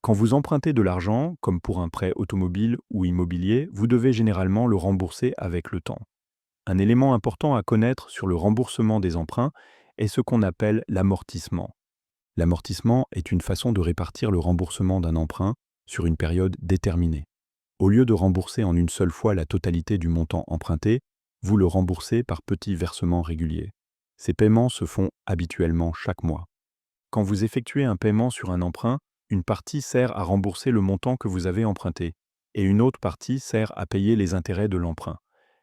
Quand vous empruntez de l'argent, comme pour un prêt automobile ou immobilier, vous devez généralement le rembourser avec le temps. Un élément important à connaître sur le remboursement des emprunts est ce qu'on appelle l'amortissement. L'amortissement est une façon de répartir le remboursement d'un emprunt sur une période déterminée. Au lieu de rembourser en une seule fois la totalité du montant emprunté, vous le remboursez par petits versements réguliers. Ces paiements se font habituellement chaque mois. Quand vous effectuez un paiement sur un emprunt, une partie sert à rembourser le montant que vous avez emprunté et une autre partie sert à payer les intérêts de l'emprunt.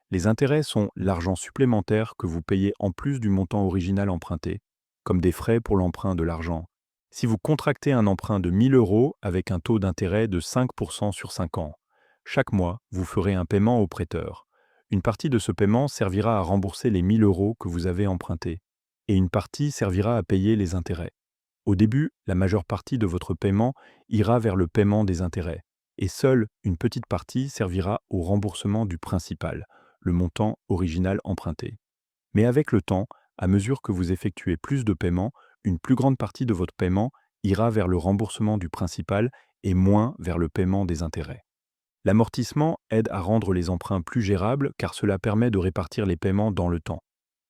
Les intérêts sont l'argent supplémentaire que vous payez en plus du montant original emprunté, comme des frais pour l'emprunt de l'argent. Si vous contractez un emprunt de 1000 euros avec un taux d'intérêt de 5% sur 5 ans, chaque mois, vous ferez un paiement au prêteur. Une partie de ce paiement servira à rembourser les 1000 euros que vous avez empruntés et une partie servira à payer les intérêts. Au début, la majeure partie de votre paiement ira vers le paiement des intérêts, et seule une petite partie servira au remboursement du principal, le montant original emprunté. Mais avec le temps, à mesure que vous effectuez plus de paiements, une plus grande partie de votre paiement ira vers le remboursement du principal et moins vers le paiement des intérêts. L'amortissement aide à rendre les emprunts plus gérables car cela permet de répartir les paiements dans le temps.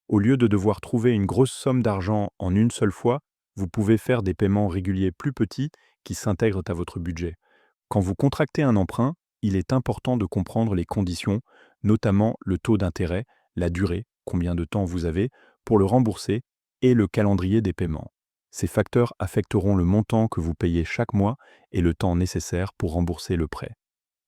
Au lieu de devoir trouver une grosse somme d'argent en une seule fois, vous pouvez faire des paiements réguliers plus petits qui s'intègrent à votre budget. Quand vous contractez un emprunt, il est important de comprendre les conditions, notamment le taux d'intérêt, la durée, combien de temps vous avez pour le rembourser, et le calendrier des paiements. Ces facteurs affecteront le montant que vous payez chaque mois et le temps nécessaire pour rembourser le prêt.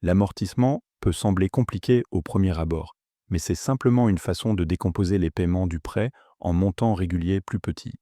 L'amortissement peut sembler compliqué au premier abord, mais c'est simplement une façon de décomposer les paiements du prêt en montants réguliers plus petits.